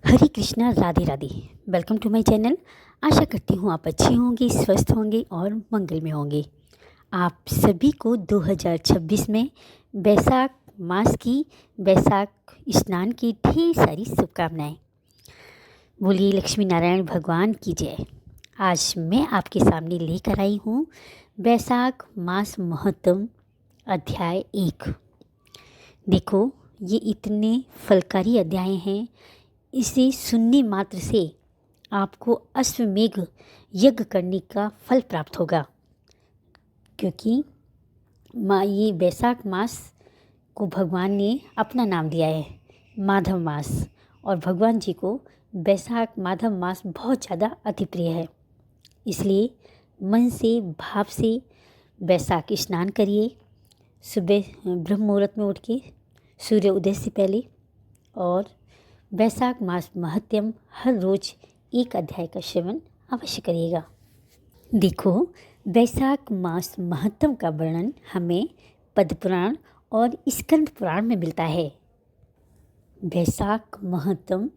Hare Krishna, Radhe Radhe. Welcome to my channel. आशा करती हूँ आप अच्छे होंगे, स्वस्थ होंगे और मंगल में होंगे। आप सभी को 2026 में बैसाख मास की बैसाख स्नान की ढेर सारी शुभकामनाएं। बोलिए लक्ष्मी नारायण भगवान की जय। आज मैं आपके सामने लेकर आई हूँ बैसाख मास महत्तम अध्याय 1। देखो, ये इतने फलकारी अध्याय हैं, इसे सुनने मात्र से आपको अश्वमेघ यज्ञ करने का फल प्राप्त होगा, क्योंकि ये बैसाख मास को भगवान ने अपना नाम दिया है माधव मास, और भगवान जी को बैसाख माधव मास बहुत ज़्यादा अति प्रिय है। इसलिए मन से भाव से बैसाख स्नान करिए, सुबह ब्रह्म मुहूर्त में उठ के सूर्य उदय से पहले, और बैसाख मास महत्तम हर रोज़ एक अध्याय का श्रवण अवश्य करिएगा। देखो, बैसाख मास महत्तम का वर्णन हमें पद्म पुराण और स्कंद पुराण में मिलता है। बैसाख महत्तम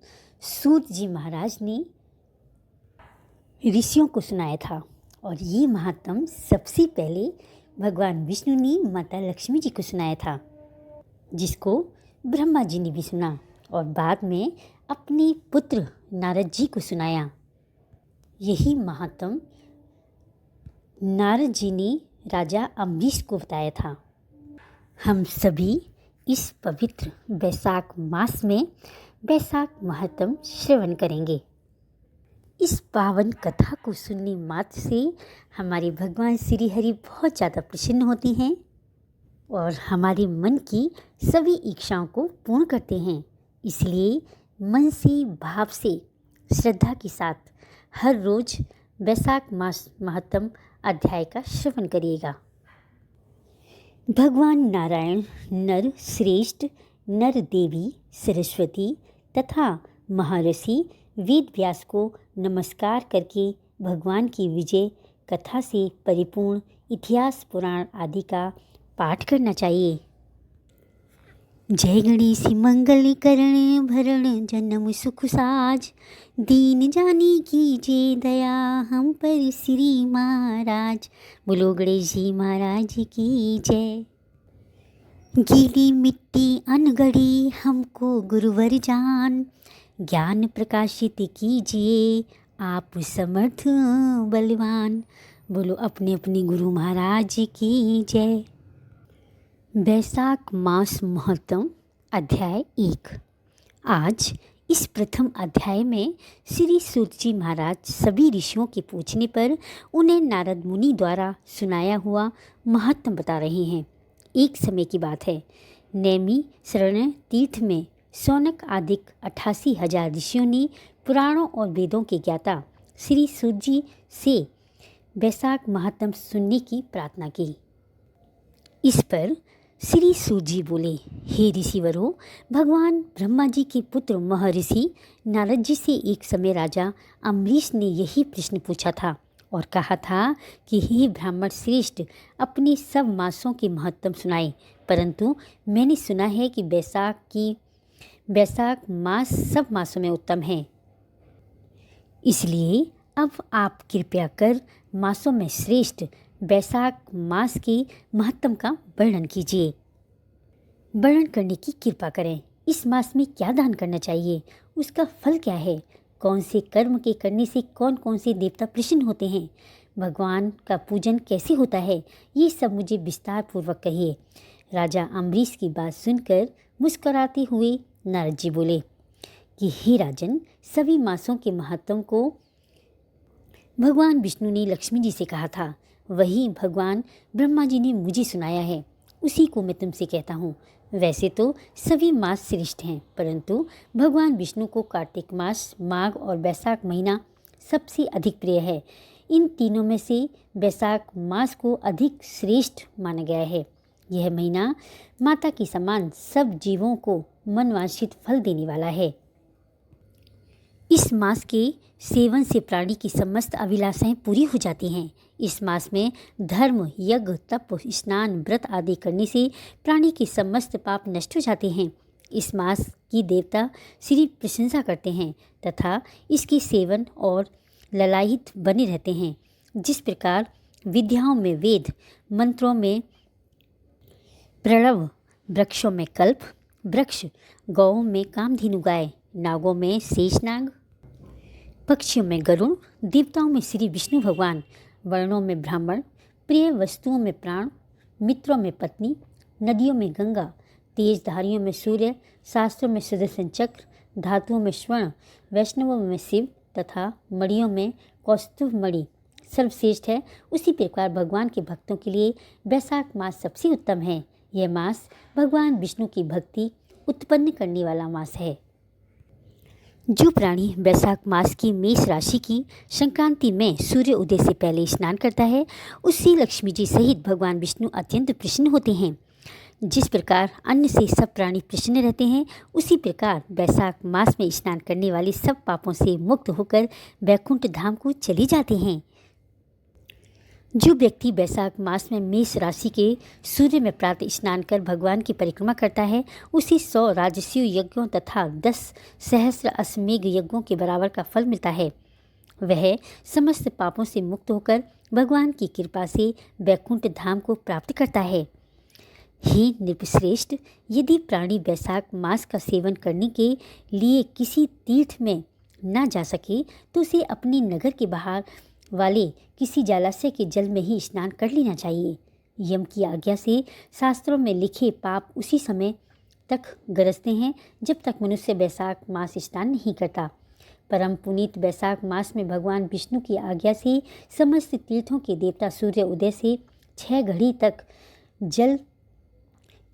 सूत जी महाराज ने ऋषियों को सुनाया था, और ये महत्तम सबसे पहले भगवान विष्णु ने माता लक्ष्मी जी को सुनाया था, जिसको ब्रह्मा जी ने भी सुना और बाद में अपने पुत्र नारद जी को सुनाया। यही महात्म नारद जी ने राजा अम्बरीश को बताया था। हम सभी इस पवित्र बैसाख मास में बैसाख महत्तम श्रवण करेंगे। इस पावन कथा को सुनने मात्र से हमारे भगवान श्री हरि बहुत ज़्यादा प्रसन्न होते हैं और हमारे मन की सभी इच्छाओं को पूर्ण करते हैं। इसलिए मन से भाव से श्रद्धा के साथ हर रोज़ बैसाख मास महत्तम अध्याय का श्रवण करिएगा। भगवान नारायण नर श्रेष्ठ, नर देवी सरस्वती तथा महर्षि वेद व्यास को नमस्कार करके भगवान की विजय कथा से परिपूर्ण इतिहास पुराण आदि का पाठ करना चाहिए। जय गणेश मंगल करण भरण जन्म सुख साज, दीन जानी कीजिए दया हम पर श्री महाराज। बोलो गणेश जी महाराज की जय। गीली मिट्टी अनगढ़ी हमको गुरुवर जान, ज्ञान प्रकाशित कीजिए आप समर्थ बलवान। बोलो अपने अपने गुरु महाराज की जय। बैसाख मास महत्तम अध्याय 1। आज इस प्रथम अध्याय में श्री सूत जी महाराज सभी ऋषियों के पूछने पर उन्हें नारद मुनि द्वारा सुनाया हुआ महत्तम बता रहे हैं। एक समय की बात है, नैमी शरण तीर्थ में शौनक आदि 88,000 ऋषियों ने पुराणों और वेदों के ज्ञाता श्री सूत जी से बैसाख महत्तम सुनने की प्रार्थना की। इस पर श्री सूत जी बोले, हे ऋषिवरों, भगवान ब्रह्मा जी के पुत्र महर्षि नारद जी से एक समय राजा अम्बरीश ने यही प्रश्न पूछा था और कहा था कि हे ब्राह्मण श्रेष्ठ, अपने सब मासों के महत्तम सुनाए, परंतु मैंने सुना है कि बैसाख मास सब मासों में उत्तम है। इसलिए अब आप कृपया कर मासों में श्रेष्ठ बैसाख मास के महत्तम का वर्णन कीजिए। वर्णन करने की कृपा करें। इस मास में क्या दान करना चाहिए, उसका फल क्या है, कौन से कर्म के करने से कौन कौन से देवता प्रसन्न होते हैं, भगवान का पूजन कैसे होता है, ये सब मुझे विस्तार पूर्वक कहिए। राजा अम्बरीश की बात सुनकर मुस्कुराते हुए नारद जी बोले कि हे राजन, सभी मासों के महत्तम को भगवान विष्णु ने लक्ष्मी जी से कहा था, वही भगवान ब्रह्मा जी ने मुझे सुनाया है, उसी को मैं तुमसे कहता हूँ। वैसे तो सभी मास श्रेष्ठ हैं, परंतु भगवान विष्णु को कार्तिक मास, माघ और बैसाख महीना सबसे अधिक प्रिय है। इन तीनों में से बैसाख मास को अधिक श्रेष्ठ माना गया है। यह महीना माता के समान सब जीवों को मनवांछित फल देने वाला है। इस मास के सेवन से प्राणी की समस्त अभिलाषाएं पूरी हो जाती हैं। इस मास में धर्म, यज्ञ, तप, स्नान, व्रत आदि करने से प्राणी के समस्त पाप नष्ट हो जाते हैं। इस मास की देवता श्री प्रशंसा करते हैं तथा इसके सेवन और ललायित बने रहते हैं। जिस प्रकार विद्याओं में वेद, मंत्रों में प्रणव, वृक्षों में कल्प वृक्ष, गौओं में कामधेनु गाय, नागों में शेषनाग, पक्षियों में गरुड़, देवताओं में श्री विष्णु भगवान, वर्णों में ब्राह्मण, प्रिय वस्तुओं में प्राण, मित्रों में पत्नी, नदियों में गंगा, तेज धारियों में सूर्य, शास्त्रों में सुदर्शन चक्र, धातुओं में स्वर्ण, वैष्णवों में शिव तथा मणियों में कौस्तुभ मणि सर्वश्रेष्ठ है। उसी प्रकार भगवान के भक्तों के लिए वैशाख मास सबसे उत्तम है। यह मास भगवान विष्णु की भक्ति उत्पन्न करने वाला मास है। जो प्राणी वैशाख मास की मेष राशि की संक्रांति में सूर्य उदय से पहले स्नान करता है, उससे लक्ष्मी जी सहित भगवान विष्णु अत्यंत प्रसन्न होते हैं। जिस प्रकार अन्न से सब प्राणी प्रसन्न रहते हैं, उसी प्रकार वैशाख मास में स्नान करने वाले सब पापों से मुक्त होकर वैकुंठ धाम को चले जाते हैं। जो व्यक्ति वैशाख मास में मेष राशि के सूर्य में प्रातः स्नान कर भगवान की परिक्रमा करता है, उसे 100 राजस्व यज्ञों तथा 10 सहस्र अश्वमेघ यज्ञों के बराबर का फल मिलता है। वह समस्त पापों से मुक्त होकर भगवान की कृपा से वैकुंठ धाम को प्राप्त करता है। हे नृपश्रेष्ठ, यदि प्राणी वैशाख मास का सेवन करने के लिए किसी तीर्थ में न जा सके तो उसे अपने नगर के बाहर वाले किसी जलाशय के जल में ही स्नान कर लेना चाहिए। यम की आज्ञा से शास्त्रों में लिखे पाप उसी समय तक गरजते हैं जब तक मनुष्य वैशाख मास स्नान नहीं करता। परम पुनीत वैशाख मास में भगवान विष्णु की आज्ञा से समस्त तीर्थों के देवता सूर्य उदय से 6 घड़ी तक जल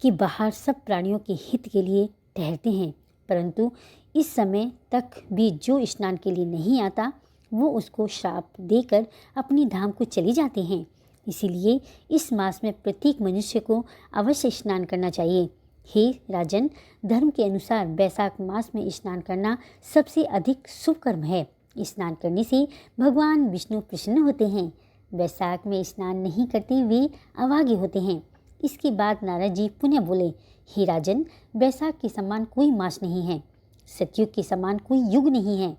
के बाहर सब प्राणियों के हित के लिए ठहरते हैं, परंतु इस समय तक भी जो स्नान के लिए नहीं आता वो उसको श्राप देकर अपनी धाम को चले जाते हैं। इसीलिए इस मास में प्रत्येक मनुष्य को अवश्य स्नान करना चाहिए। हे राजन, धर्म के अनुसार वैशाख मास में स्नान करना सबसे अधिक शुभ कर्म है। स्नान करने से भगवान विष्णु प्रसन्न होते हैं। वैशाख में स्नान नहीं करते वे अभागे होते हैं। इसके बाद नारद जी पुनः बोले, हे राजन, वैशाख के समान कोई मास नहीं है, सतयुग के समान कोई युग नहीं है,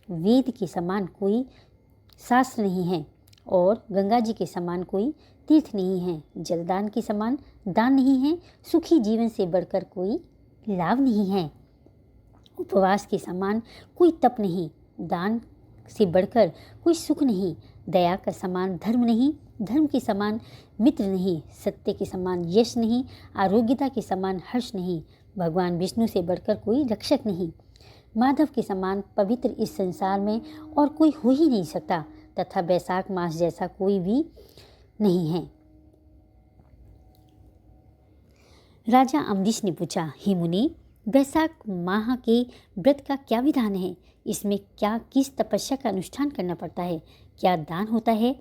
वेद के समान कोई शास्त्र नहीं है और गंगा जी के समान कोई तीर्थ नहीं है, जलदान के समान दान नहीं है, सुखी जीवन से बढ़कर कोई लाभ नहीं है, उपवास के समान कोई तप नहीं, दान से बढ़कर कोई सुख नहीं, दया का समान धर्म नहीं, धर्म के समान मित्र नहीं, सत्य के समान यश नहीं, आरोग्यता के समान हर्ष नहीं, भगवान विष्णु से बढ़कर कोई रक्षक नहीं, माधव के समान पवित्र इस संसार में और कोई हो ही नहीं सकता तथा वैशाख मास जैसा कोई भी नहीं है। राजा अम्बरीश ने पूछा, हे मुनि, वैशाख माह के व्रत का क्या विधान है? इसमें क्या किस तपस्या का अनुष्ठान करना पड़ता है? क्या दान होता है?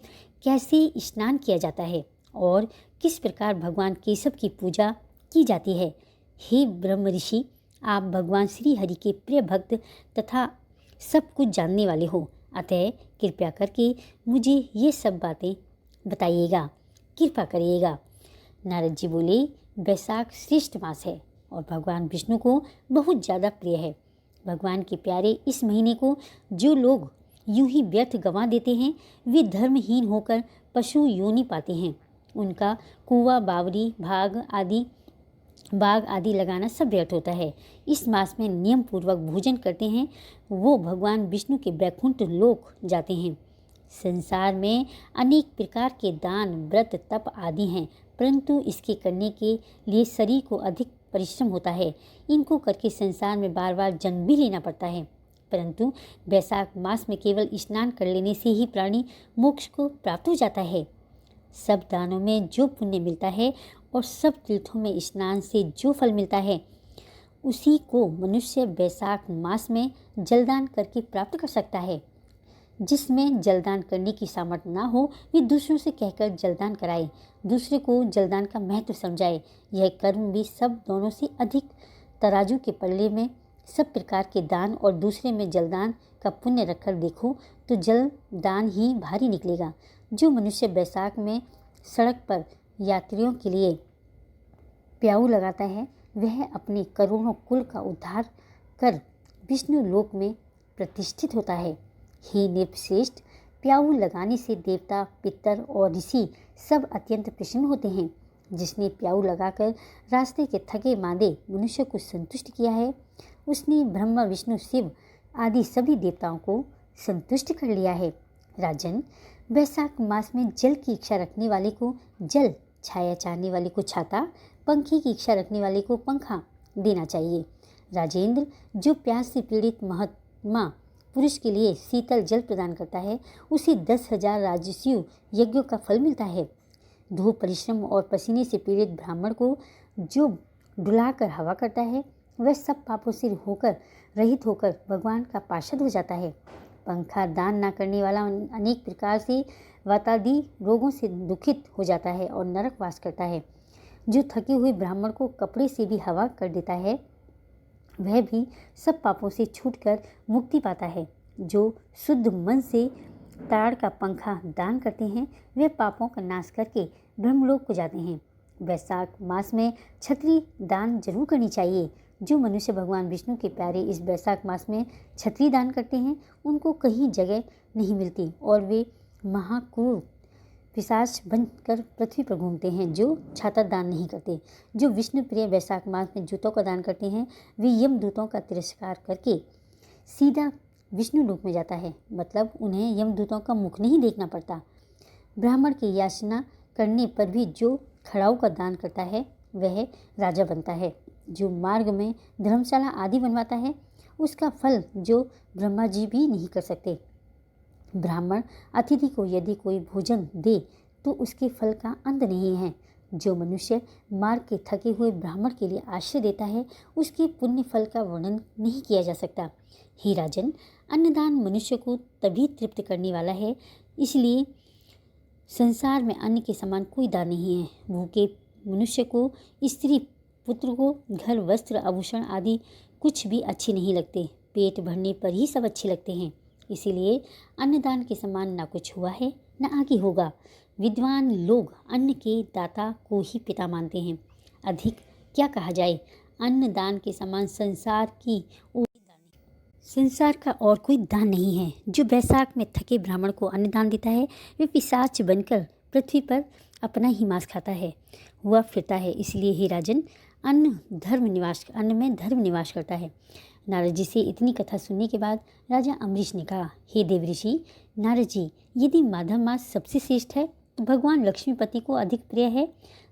कैसे स्नान किया जाता है? और किस प्रकार भगवान केशव की पूजा की जाती है? हे ब्रह्म ऋषि, आप भगवान श्री हरि के प्रिय भक्त तथा सब कुछ जानने वाले हो, अतः कृपया करके मुझे ये सब बातें बताइएगा, कृपा करिएगा। नारद जी बोले, वैशाख श्रेष्ठ मास है और भगवान विष्णु को बहुत ज़्यादा प्रिय है। भगवान के प्यारे इस महीने को जो लोग यूं ही व्यर्थ गंवा देते हैं, वे धर्महीन होकर पशु योनि पाते हैं। उनका कुआं, बावरी, बाग आदि लगाना सब व्यर्थ होता है। इस मास में नियम पूर्वक भोजन करते हैं वो भगवान विष्णु के वैकुंठ लोक जाते हैं। संसार में अनेक प्रकार के दान, व्रत, तप आदि हैं, परंतु इसके करने के लिए शरीर को अधिक परिश्रम होता है। इनको करके संसार में बार बार जन्म भी लेना पड़ता है, परंतु वैशाख मास में केवल स्नान कर लेने से ही प्राणी मोक्ष को प्राप्त हो जाता है। सब दानों में जो पुण्य मिलता है और सब तीर्थों में स्नान से जो फल मिलता है, उसी को मनुष्य वैशाख मास में जलदान करके प्राप्त कर सकता है। जिसमें जलदान करने की सामर्थ्य ना हो, वे दूसरों से कहकर जलदान कराए, दूसरे को जलदान का महत्व समझाए। यह कर्म भी सब दोनों से अधिक तराजू के पल्ले में सब प्रकार के दान और दूसरे में जलदान का पुण्य रखकर देखो तो जलदान ही भारी निकलेगा। जो मनुष्य वैशाख में सड़क पर यात्रियों के लिए प्याऊ लगाता है वह अपने करोड़ों कुल का उद्धार कर विष्णु लोक में प्रतिष्ठित होता है। हे नृपश्रेष्ठ, प्याऊ लगाने से देवता, पितर और ऋषि सब अत्यंत प्रसन्न होते हैं। जिसने प्याऊ लगाकर रास्ते के थके मांदे मनुष्य को संतुष्ट किया है, उसने ब्रह्मा, विष्णु, शिव आदि सभी देवताओं को संतुष्ट कर लिया है। राजन, वैशाख मास में जल की इच्छा रखने वाले को जल, छाया चाहने वाले को छाता, पंखे की इच्छा रखने वाले को पंखा देना चाहिए। राजेंद्र, जो प्यास से पीड़ित महात्मा पुरुष के लिए शीतल जल प्रदान करता है, उसे 10,000 राजस्यु यज्ञों का फल मिलता है। धूप, परिश्रम और पसीने से पीड़ित ब्राह्मण को जो डुलाकर हवा करता है, वह सब पापों से होकर रहित होकर भगवान का पार्षद हो जाता है। पंखा दान न करने वाला अनेक प्रकार से वातादि रोगों से दुखित हो जाता है और नरक वास करता है। जो थके हुए ब्राह्मण को कपड़े से भी हवा कर देता है, वह भी सब पापों से छूटकर मुक्ति पाता है। जो शुद्ध मन से ताड़ का पंखा दान करते हैं, वे पापों का नाश करके ब्रह्मलोक को जाते हैं। वैशाख मास में छतरी दान जरूर करनी चाहिए। जो मनुष्य भगवान विष्णु के प्यारे इस वैशाख मास में छतरी दान करते हैं, उनको कहीं जगह नहीं मिलती और वे महाक्रूर पिशाच बनकर पृथ्वी पर घूमते हैं। जो छाता दान नहीं करते, जो विष्णु प्रिय वैशाख मास में जूतों का दान करते हैं, वे यमदूतों का तिरस्कार करके सीधा विष्णु लोक में जाता है। मतलब उन्हें यमदूतों का मुख नहीं देखना पड़ता। ब्राह्मण की याचना करने पर भी जो खड़ाऊ का दान करता है, वह राजा बनता है। जो मार्ग में धर्मशाला आदि बनवाता है, उसका फल जो ब्रह्मा जी भी नहीं कर सकते। ब्राह्मण अतिथि को यदि कोई भोजन दे तो उसके फल का अंत नहीं है। जो मनुष्य मार्ग के थके हुए ब्राह्मण के लिए आश्रय देता है, उसके पुण्य फल का वर्णन नहीं किया जा सकता। हे राजन, अन्नदान मनुष्य को तभी तृप्त करने वाला है, इसलिए संसार में अन्न के समान कोई दान नहीं है। भूखे मनुष्य को स्त्री पुत्र को घर, वस्त्र, आभूषण आदि कुछ भी अच्छे नहीं लगते। पेट भरने पर ही सब अच्छे लगते हैं। इसीलिए अन्नदान के समान ना कुछ हुआ है न आगे होगा। विद्वान लोग अन्न के दाता को ही पिता मानते हैं। अधिक क्या कहा जाए, अन्नदान के समान संसार का और कोई दान नहीं है। जो वैशाख में थके ब्राह्मण को अन्नदान देता है, वे पिशाच बनकर पृथ्वी पर अपना ही मांस खाता है, हुआ फिरता है। इसलिए ही राजन, अन्न में धर्म निवास करता है। नारद जी से इतनी कथा सुनने के बाद राजा अम्बरीश ने कहा, हे देवऋषि नारद जी, यदि माधव मास सबसे श्रेष्ठ है तो भगवान लक्ष्मीपति को अधिक प्रिय है,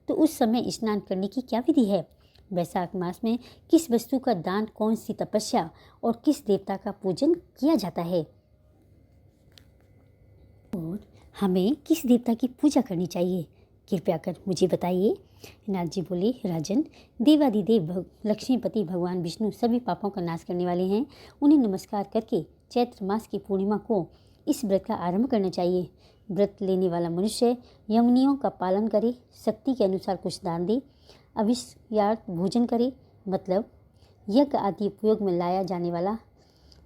तो उस समय स्नान करने की क्या विधि है? वैशाख मास में किस वस्तु का दान, कौन सी तपस्या और किस देवता का पूजन किया जाता है और हमें किस देवता की पूजा करनी चाहिए? कृपया कर मुझे बताइए। नारद जी बोले, राजन, देवादिदेव लक्ष्मीपति भगवान विष्णु सभी पापों का नाश करने वाले हैं। उन्हें नमस्कार करके चैत्र मास की पूर्णिमा को इस व्रत का आरंभ करना चाहिए। व्रत लेने वाला मनुष्य यमनियों का पालन करे, शक्ति के अनुसार कुछ दान दे, अविष्यार्थ भोजन करे, मतलब यज्ञ आदि उपयोग में लाया जाने वाला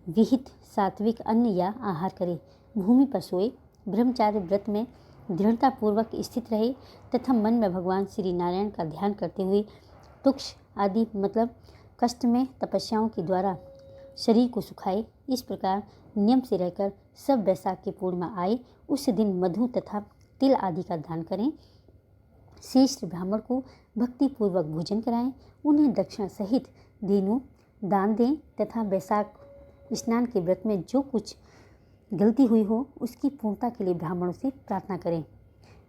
विहित सात्विक अन्न या आहार करे, भूमि पर सोए, ब्रह्मचार्य व्रत में दृढ़तापूर्वक स्थित रहे तथा मन में भगवान श्री नारायण का ध्यान करते हुए तुक्ष आदि मतलब कष्ट में तपस्याओं के द्वारा शरीर को सुखाए। इस प्रकार नियम से रहकर सब वैशाख की पूर्णिमा आए उस दिन मधु तथा तिल आदि का दान करें। श्रेष्ठ ब्राह्मण को भक्तिपूर्वक भोजन कराएं, उन्हें दक्षिणा सहित देनु दान दें तथा वैशाख स्नान के व्रत में जो कुछ गलती हुई हो उसकी पूर्णता के लिए ब्राह्मणों से प्रार्थना करें।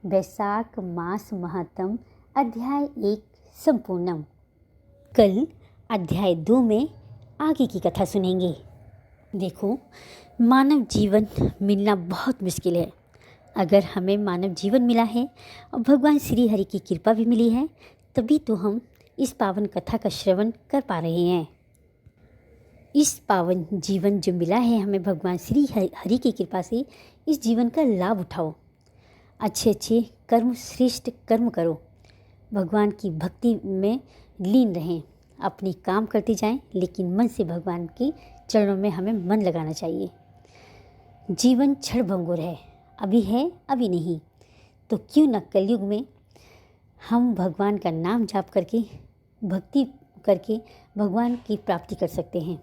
वैशाख मास महत्तम अध्याय 1 संपूर्णम। कल अध्याय 2 में आगे की कथा सुनेंगे। देखो, मानव जीवन मिलना बहुत मुश्किल है। अगर हमें मानव जीवन मिला है और भगवान श्री हरि की कृपा भी मिली है, तभी तो हम इस पावन कथा का श्रवण कर पा रहे हैं। इस पावन जीवन जो मिला है हमें भगवान श्री हरि की कृपा से, इस जीवन का लाभ उठाओ। अच्छे अच्छे कर्म, श्रेष्ठ कर्म करो, भगवान की भक्ति में लीन रहें, अपनी काम करते जाएं, लेकिन मन से भगवान के चरणों में हमें मन लगाना चाहिए। जीवन क्षणभंगुर है, अभी है अभी नहीं, तो क्यों न कलयुग में हम भगवान का नाम जाप करके भक्ति करके भगवान की प्राप्ति कर सकते हैं।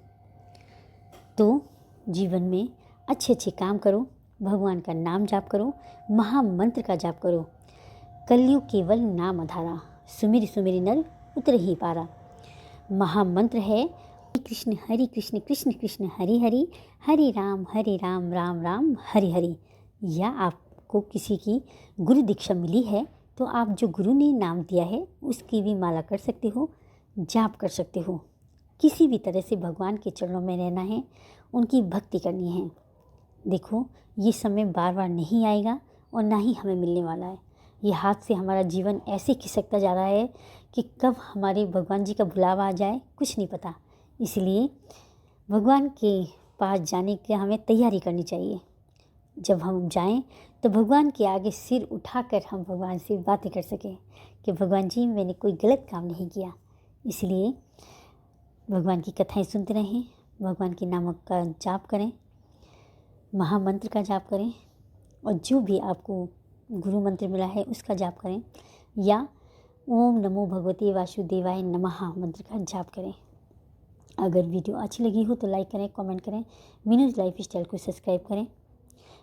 तो जीवन में अच्छे अच्छे काम करो, भगवान का नाम जाप करो, महामंत्र का जाप करो। कलयुग केवल नाम आधारा, सुमिर सुमिर नर उतर ही पारा। महामंत्र है कृष्ण कृष्ण कृष्ण हरि हरि, हरि राम राम राम हरि हरि। या आपको किसी की गुरु दीक्षा मिली है तो आप जो गुरु ने नाम दिया है उसकी भी माला कर सकते हो, जाप कर सकते हो। किसी भी तरह से भगवान के चरणों में रहना है, उनकी भक्ति करनी है। देखो, ये समय बार बार नहीं आएगा और ना ही हमें मिलने वाला है। ये हाथ से हमारा जीवन ऐसे खिसकता जा रहा है कि कब हमारे भगवान जी का बुलावा आ जाए कुछ नहीं पता। इसलिए भगवान के पास जाने की हमें तैयारी करनी चाहिए। जब हम जाएं तो भगवान के आगे सिर उठाकर हम भगवान से बातें कर सकें कि भगवान जी, मैंने कोई गलत काम नहीं किया। इसलिए भगवान की कथाएं सुनते रहें, भगवान के नामों का जाप करें, महामंत्र का जाप करें और जो भी आपको गुरु मंत्र मिला है उसका जाप करें, या ओम नमो भगवते वासुदेवाय नमः मंत्र का जाप करें। अगर वीडियो अच्छी लगी हो तो लाइक करें, कमेंट करें, मीनूज लाइफ स्टाइल को सब्सक्राइब करें।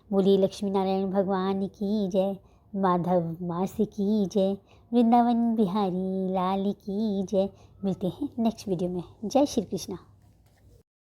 बोलिए लक्ष्मी नारायण भगवान की जय, माधव मासी की जय, वृंदावन बिहारी लाल की जय। मिलते हैं नेक्स्ट वीडियो में। जय श्री कृष्णा।